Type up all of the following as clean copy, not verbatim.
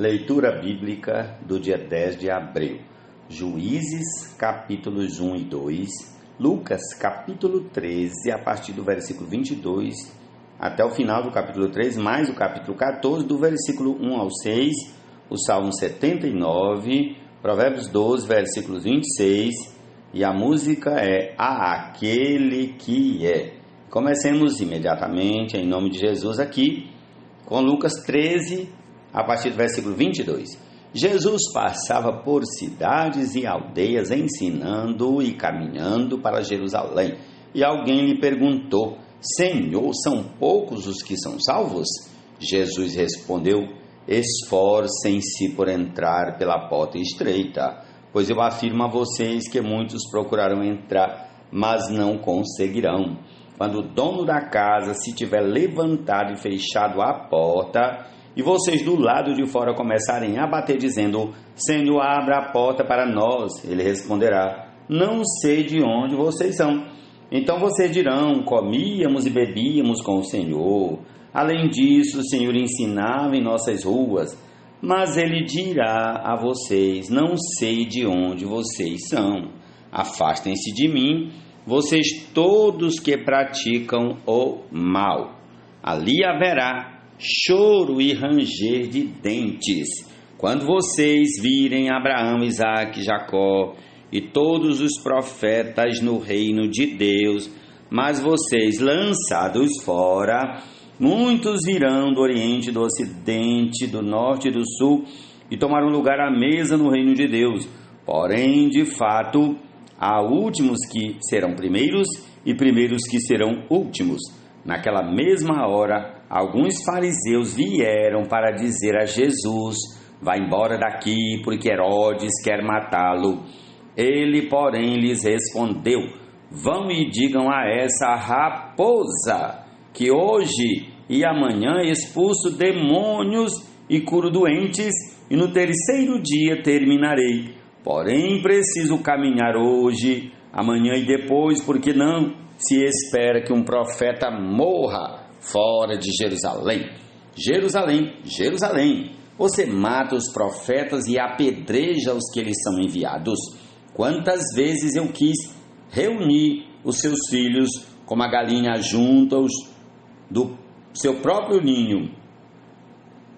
Leitura bíblica do dia 10 de abril. Juízes, capítulos 1 e 2. Lucas, capítulo 13, a partir do versículo 22 até o final do capítulo 13, mais o capítulo 14, do versículo 1 ao 6. O Salmo 79, Provérbios 12, versículos 26. E a música é Aquele que é. Comecemos imediatamente, em nome de Jesus, aqui com Lucas 13, a partir do versículo 22. Jesus passava por cidades e aldeias ensinando e caminhando para Jerusalém. E alguém lhe perguntou: Senhor, são poucos os que são salvos? Jesus respondeu: Esforcem-se por entrar pela porta estreita, pois eu afirmo a vocês que muitos procurarão entrar, mas não conseguirão. Quando o dono da casa se tiver levantado e fechado a porta, e vocês do lado de fora começarem a bater dizendo: Senhor, abra a porta para nós, ele responderá: não sei de onde vocês são. Então vocês dirão: comíamos e bebíamos com o Senhor. Além disso, o Senhor ensinava em nossas ruas. Mas ele dirá a vocês: não sei de onde vocês são. Afastem-se de mim, vocês todos que praticam o mal. Ali haverá choro e ranger de dentes, quando vocês virem Abraão, Isaque, Jacó e todos os profetas no reino de Deus. Mas vocês, lançados fora, muitos virão do Oriente, do Ocidente, do Norte e do Sul, e tomarão lugar à mesa no reino de Deus. Porém, de fato, há últimos que serão primeiros e primeiros que serão últimos. Naquela mesma hora, alguns fariseus vieram para dizer a Jesus: vá embora daqui, porque Herodes quer matá-lo. Ele, porém, lhes respondeu: vão e digam a essa raposa que hoje e amanhã expulso demônios e curo doentes, e no terceiro dia terminarei. Porém, preciso caminhar hoje, amanhã e depois, porque não se espera que um profeta morra fora de Jerusalém. Jerusalém, Jerusalém, você mata os profetas e apedreja os que lhes são enviados. Quantas vezes eu quis reunir os seus filhos, como a galinha junta os do seu próprio ninho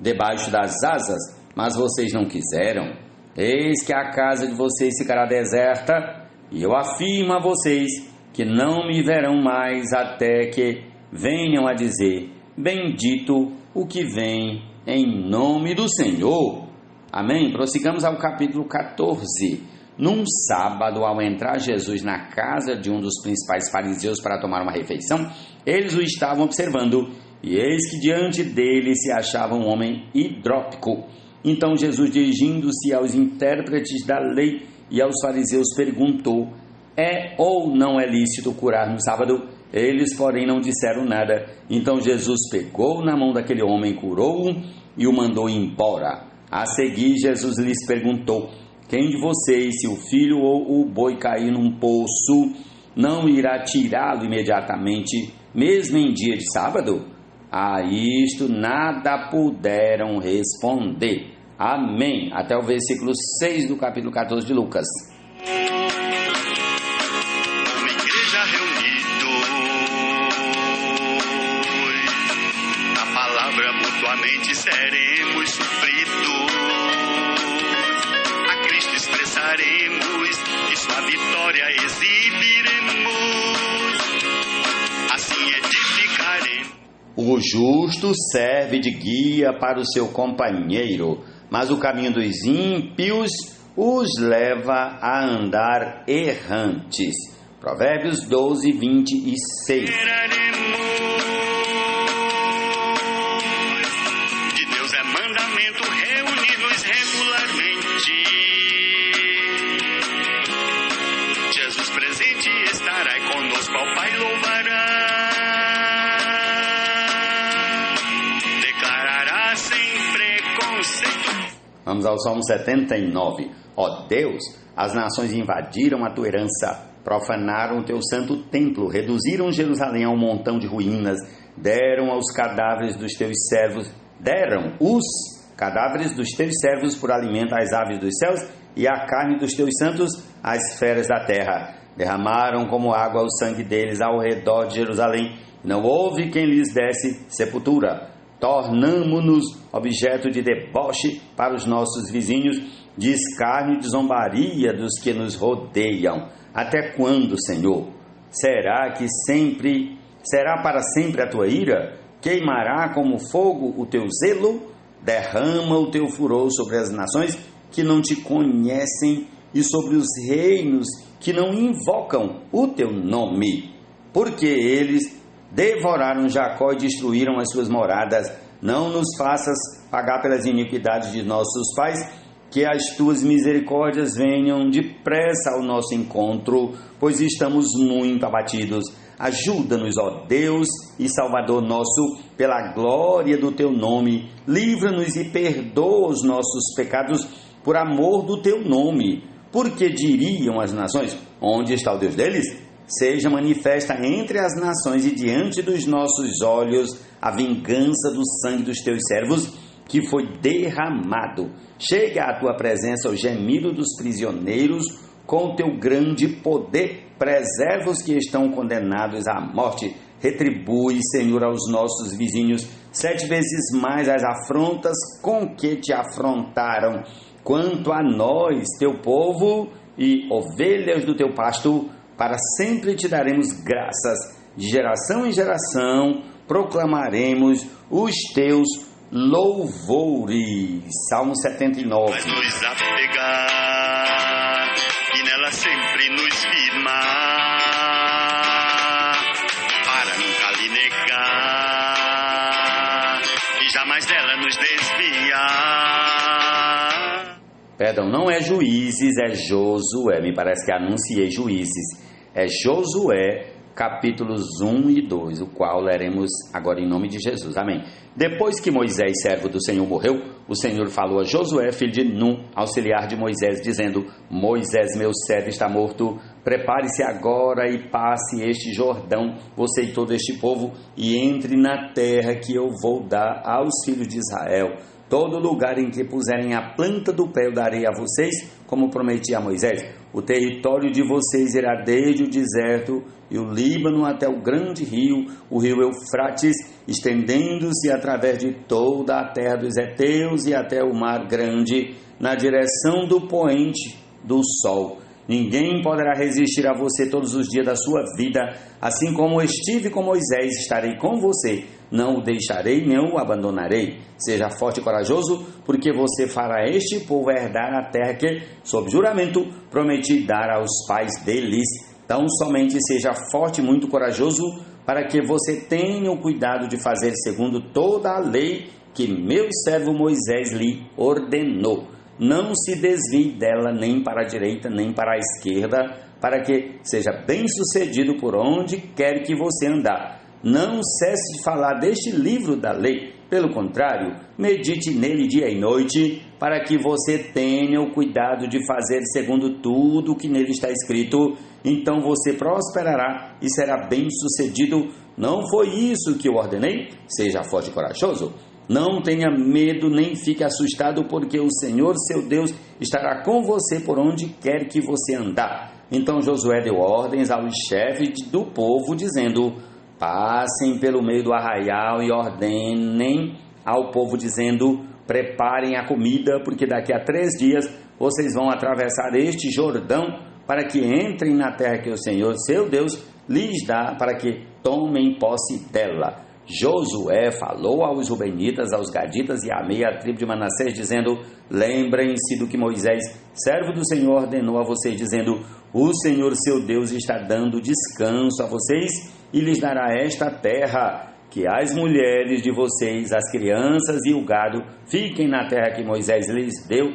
debaixo das asas, mas vocês não quiseram. Eis que a casa de vocês ficará deserta, e eu afirmo a vocês que não me verão mais até que venham a dizer: bendito o que vem em nome do Senhor. Amém? Prossigamos ao capítulo 14. Num sábado, ao entrar Jesus na casa de um dos principais fariseus para tomar uma refeição, eles o estavam observando, e eis que diante dele se achava um homem hidrópico. Então Jesus, dirigindo-se aos intérpretes da lei e aos fariseus, perguntou: é ou não é lícito curar no sábado? Eles, porém, não disseram nada. Então Jesus pegou na mão daquele homem, curou-o e o mandou embora. A seguir, Jesus lhes perguntou: quem de vocês, se o filho ou o boi cair num poço, não irá tirá-lo imediatamente, mesmo em dia de sábado? A isto nada puderam responder. Amém. Até o versículo 6 do capítulo 14 de Lucas. Mutuamente seremos supridos, a Cristo expressaremos e sua vitória exibiremos, assim edificaremos. O justo serve de guia para o seu companheiro, mas o caminho dos ímpios os leva a andar errantes. Provérbios 12, 26. Jesus presente estará e conosco ao Pai louvará, declarará sem preconceito. Vamos ao Salmo 79. Ó Deus, as nações invadiram a tua herança, profanaram o teu santo templo, reduziram Jerusalém a um montão de ruínas, deram os cadáveres dos teus servos cadáveres dos teus servos por alimento às aves dos céus, e a carne dos teus santos às feras da terra. Derramaram como água o sangue deles ao redor de Jerusalém, e não houve quem lhes desse sepultura. Tornamo-nos objeto de deboche para os nossos vizinhos, de escárnio e de zombaria dos que nos rodeiam. Até quando, Senhor? Será para sempre a tua ira? Queimará como fogo o teu zelo? Derrama o teu furor sobre as nações que não te conhecem e sobre os reinos que não invocam o teu nome. Porque eles devoraram Jacó e destruíram as suas moradas. Não nos faças pagar pelas iniquidades de nossos pais, que as tuas misericórdias venham depressa ao nosso encontro, pois estamos muito abatidos. Ajuda-nos, ó Deus e Salvador nosso, pela glória do teu nome. Livra-nos e perdoa os nossos pecados por amor do teu nome. Porque diriam as nações: onde está o Deus deles? Seja manifesta entre as nações e diante dos nossos olhos a vingança do sangue dos teus servos que foi derramado. Chega à tua presença o gemido dos prisioneiros, com o teu grande poder preserva os que estão condenados à morte. Retribui, Senhor, aos nossos vizinhos 7 vezes mais as afrontas com que te afrontaram. Quanto a nós, teu povo e ovelhas do teu pasto, para sempre te daremos graças. De geração em geração proclamaremos os teus louvores. Salmo 79. Mas nos apegar e nela sempre nos firmar, para nunca lhe negar e jamais dela nos desviar. Perdão, não é Juízes, é Josué. Me parece que anunciei Juízes. É Josué, capítulos 1 e 2, o qual leremos agora em nome de Jesus. Amém. Depois que Moisés, servo do Senhor, morreu, o Senhor falou a Josué, filho de Num, auxiliar de Moisés, dizendo: Moisés, meu servo, está morto. Prepare-se agora e passe este Jordão, você e todo este povo, e entre na terra que eu vou dar aos filhos de Israel. Todo lugar em que puserem a planta do pé eu darei a vocês, como prometi a Moisés. O território de vocês irá desde o deserto e o Líbano até o grande rio, o rio Eufrates, estendendo-se através de toda a terra dos heteus e até o mar grande, na direção do poente do sol. Ninguém poderá resistir a você todos os dias da sua vida. Assim como estive com Moisés, estarei com você. Não o deixarei, nem o abandonarei. Seja forte e corajoso, porque você fará este povo herdar a terra que, sob juramento, prometi dar aos pais deles. Então somente seja forte e muito corajoso, para que você tenha o cuidado de fazer segundo toda a lei que meu servo Moisés lhe ordenou. Não se desvie dela nem para a direita nem para a esquerda, para que seja bem sucedido por onde quer que você andar. Não cesse de falar deste livro da lei, pelo contrário, medite nele dia e noite, para que você tenha o cuidado de fazer segundo tudo o que nele está escrito. Então você prosperará e será bem sucedido. Não foi isso que eu ordenei? Seja forte e corajoso. Não tenha medo nem fique assustado, porque o Senhor seu Deus estará com você por onde quer que você andar. Então Josué deu ordens aos chefes do povo, dizendo: passem pelo meio do arraial e ordenem ao povo, dizendo: preparem a comida, porque daqui a 3 dias vocês vão atravessar este Jordão, para que entrem na terra que o Senhor seu Deus lhes dá, para que tomem posse dela. Josué falou aos Rubenitas, aos Gaditas e à meia tribo de Manassés, dizendo: lembrem-se do que Moisés, servo do Senhor, ordenou a vocês, dizendo: o Senhor seu Deus está dando descanso a vocês e lhes dará esta terra. Que as mulheres de vocês, as crianças e o gado fiquem na terra que Moisés lhes deu,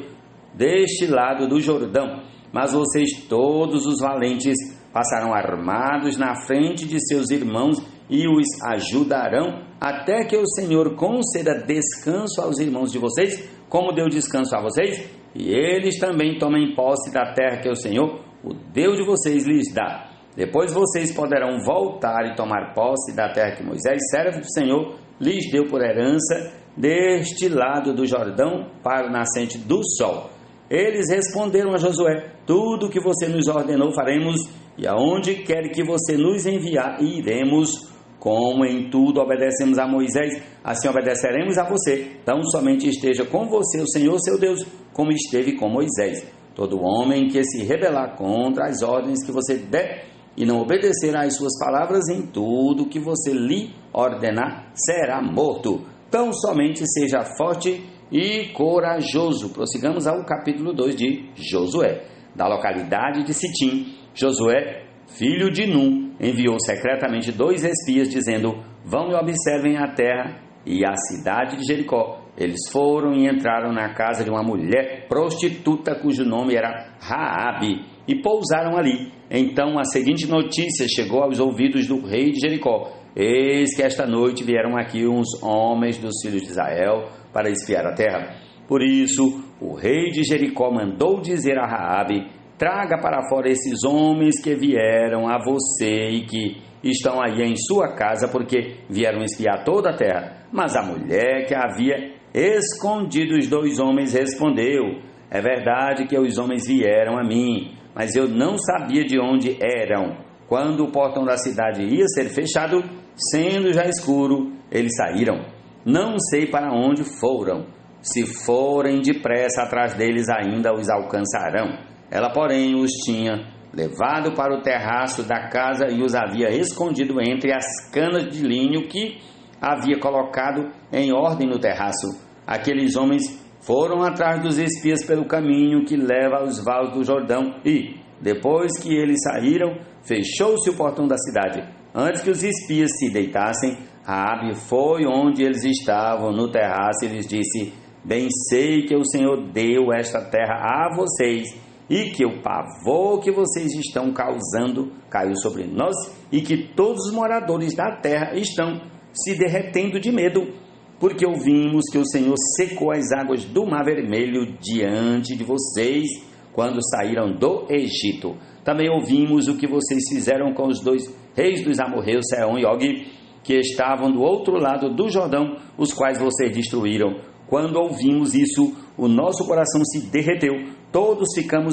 deste lado do Jordão. Mas vocês, todos os valentes, passarão armados na frente de seus irmãos e os ajudarão, até que o Senhor conceda descanso aos irmãos de vocês, como deu descanso a vocês, e eles também tomem posse da terra que o Senhor, o Deus de vocês, lhes dá. Depois vocês poderão voltar e tomar posse da terra que Moisés, servo do Senhor, lhes deu por herança, deste lado do Jordão para o nascente do sol. Eles responderam a Josué: tudo o que você nos ordenou faremos, e aonde quer que você nos enviar, iremos. Como em tudo obedecemos a Moisés, assim obedeceremos a você. Tão somente esteja com você o Senhor seu Deus, como esteve com Moisés. Todo homem que se rebelar contra as ordens que você der e não obedecer às suas palavras em tudo que você lhe ordenar, será morto. Tão somente seja forte e corajoso. Prossigamos ao capítulo 2 de Josué. Da localidade de Sitim, Josué, filho de Num, enviou secretamente 2 espias, dizendo: vão e observem a terra e a cidade de Jericó. Eles foram e entraram na casa de uma mulher prostituta, cujo nome era Raabe, e pousaram ali. Então a seguinte notícia chegou aos ouvidos do rei de Jericó: eis que esta noite vieram aqui uns homens dos filhos de Israel para espiar a terra. Por isso o rei de Jericó mandou dizer a Raabe: traga para fora esses homens que vieram a você e que estão aí em sua casa, porque vieram espiar toda a terra. Mas a mulher que havia escondido os 2 homens respondeu: é verdade que os homens vieram a mim, mas eu não sabia de onde eram. Quando o portão da cidade ia ser fechado, sendo já escuro, eles saíram. Não sei para onde foram. Se forem depressa atrás deles, ainda os alcançarão. Ela, porém, os tinha levado para o terraço da casa e os havia escondido entre as canas de linho que havia colocado em ordem no terraço. Aqueles homens foram atrás dos espias pelo caminho que leva aos vales do Jordão e, depois que eles saíram, fechou-se o portão da cidade. Antes que os espias se deitassem, Raabe foi onde eles estavam no terraço e lhes disse: bem sei que o Senhor deu esta terra a vocês, e que o pavor que vocês estão causando caiu sobre nós, e que todos os moradores da terra estão se derretendo de medo, porque ouvimos que o Senhor secou as águas do Mar Vermelho diante de vocês quando saíram do Egito. Também ouvimos o que vocês fizeram com os 2 reis dos amorreus, Sehon e Og, que estavam do outro lado do Jordão, os quais vocês destruíram. Quando ouvimos isso, o nosso coração se derreteu. Todos ficamos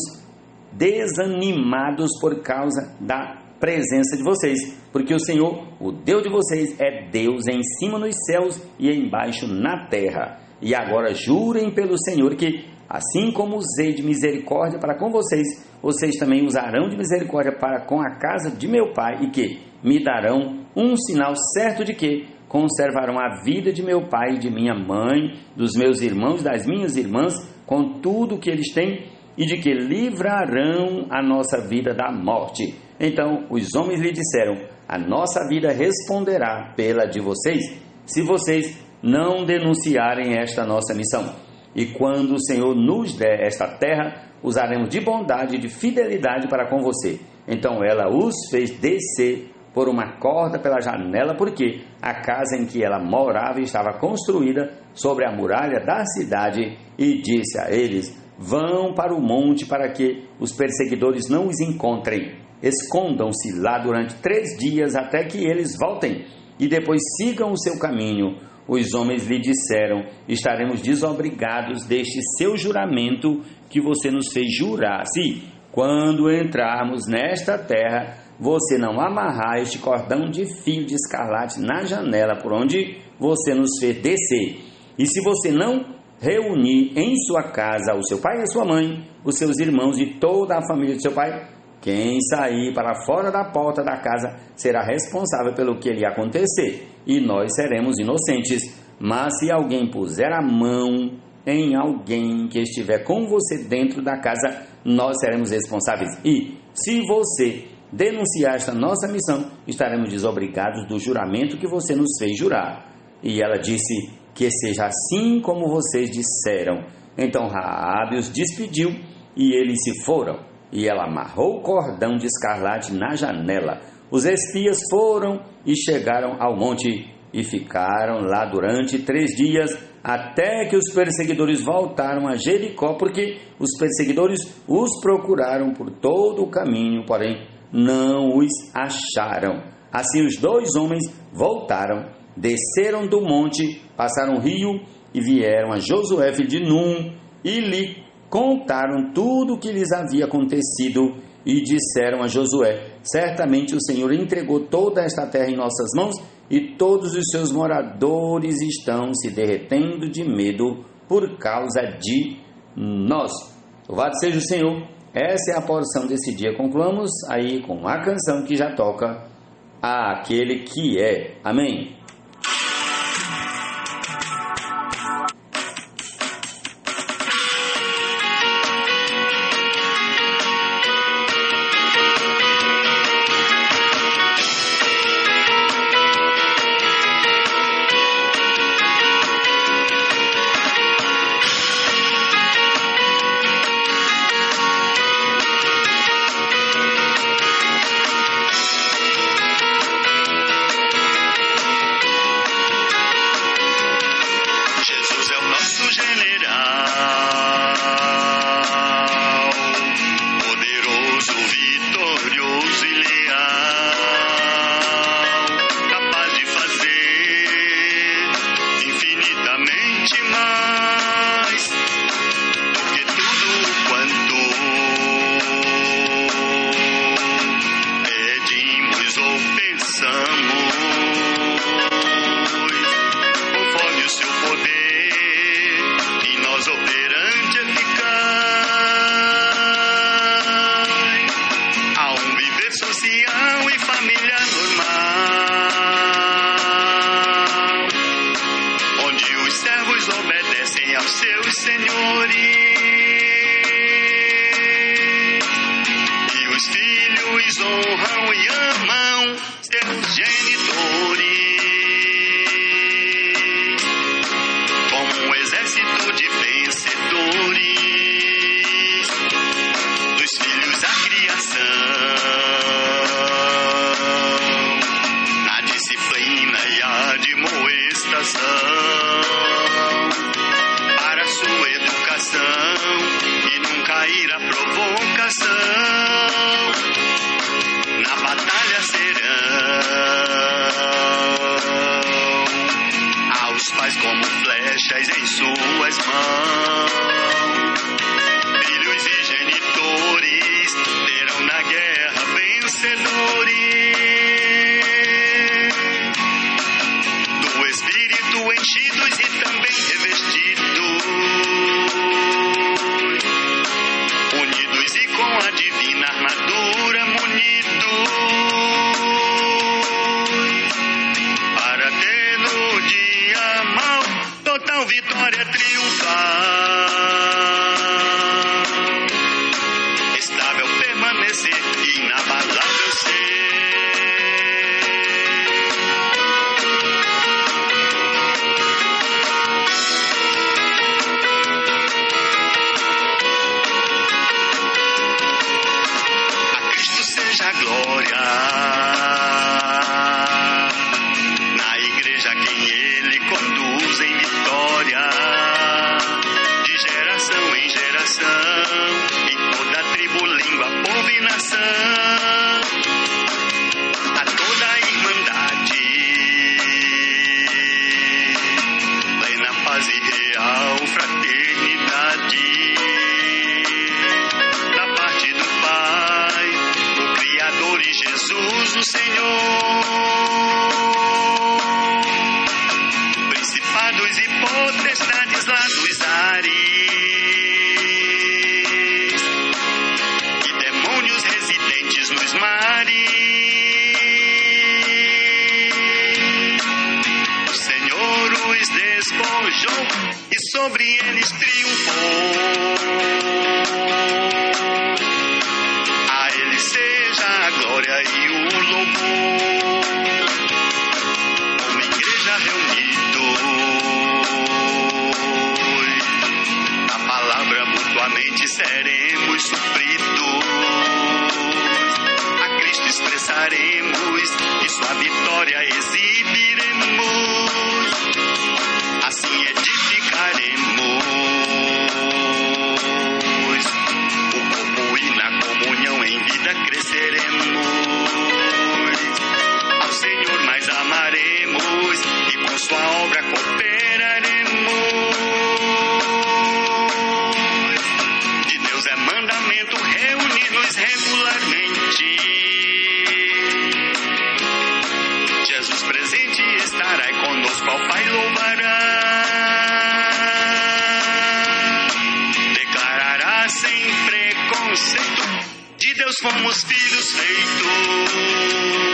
desanimados por causa da presença de vocês, porque o Senhor, o Deus de vocês, é Deus em cima nos céus e embaixo na terra. E agora jurem pelo Senhor que, assim como usei de misericórdia para com vocês, vocês também usarão de misericórdia para com a casa de meu pai, e que me darão um sinal certo de que conservarão a vida de meu pai e de minha mãe, dos meus irmãos, das minhas irmãs, com tudo o que eles têm, e de que livrarão a nossa vida da morte. Então os homens lhe disseram: a nossa vida responderá pela de vocês, se vocês não denunciarem esta nossa missão. E quando o Senhor nos der esta terra, usaremos de bondade e de fidelidade para com você. Então ela os fez descer por uma corda pela janela, porque a casa em que ela morava estava construída sobre a muralha da cidade, e disse a eles: vão para o monte para que os perseguidores não os encontrem. Escondam-se lá durante 3 dias até que eles voltem, e depois sigam o seu caminho. Os homens lhe disseram: estaremos desobrigados deste seu juramento que você nos fez jurar, se, quando entrarmos nesta terra, você não amarrar este cordão de fio de escarlate na janela por onde você nos fez descer, e se você não reunir em sua casa o seu pai e a sua mãe, os seus irmãos e toda a família de seu pai, quem sair para fora da porta da casa será responsável pelo que lhe acontecer, e nós seremos inocentes. Mas se alguém puser a mão em alguém que estiver com você dentro da casa, nós seremos responsáveis. E se você denunciar esta nossa missão, estaremos desobrigados do juramento que você nos fez jurar. E ela disse: que seja assim como vocês disseram. Então Raabe os despediu e eles se foram. E ela amarrou o cordão de escarlate na janela. Os espias foram e chegaram ao monte e ficaram lá durante 3 dias, até que os perseguidores voltaram a Jericó, porque os perseguidores os procuraram por todo o caminho, porém não os acharam. Assim os 2 homens voltaram, desceram do monte, passaram o rio e vieram a Josué, filho de Num, e lhe contaram tudo o que lhes havia acontecido, e disseram a Josué: certamente o Senhor entregou toda esta terra em nossas mãos, e todos os seus moradores estão se derretendo de medo por causa de nós. Louvado seja o Senhor. Essa é a porção desse dia. Concluamos aí com a canção que já toca Aquele que é. Amém. Honram e amam seus genitores. flechas em suas mãos. Filhos e genitores terão na guerra vencedores. Do Espírito enchidos e também revestidos, unidos e com a divina armadura munidos, para ter no dia mau total vitória triunfal. Estável permanecer, inabalável ser. A Cristo seja a glória, na igreja quem Ele conduz em vitória, de geração em geração, em toda tribo, língua, povo e nação, a toda a irmandade, plena paz e real fraternidade, da parte do Pai, o Criador e Jesus o Senhor. Principados e potestades lá dos ares, e demônios residentes nos mares, o Senhor os despojou e sobre eles triunfou. A Ele seja a glória e o louvor, como igreja reunidos, na palavra mutuamente seremos supridos, a Cristo expressaremos e sua vitória exibiremos, assim edificaremos o corpo e na comunhão em vida cresceremos, ao Senhor mais amaremos e com sua obra cooperaremos. fomos filhos feitos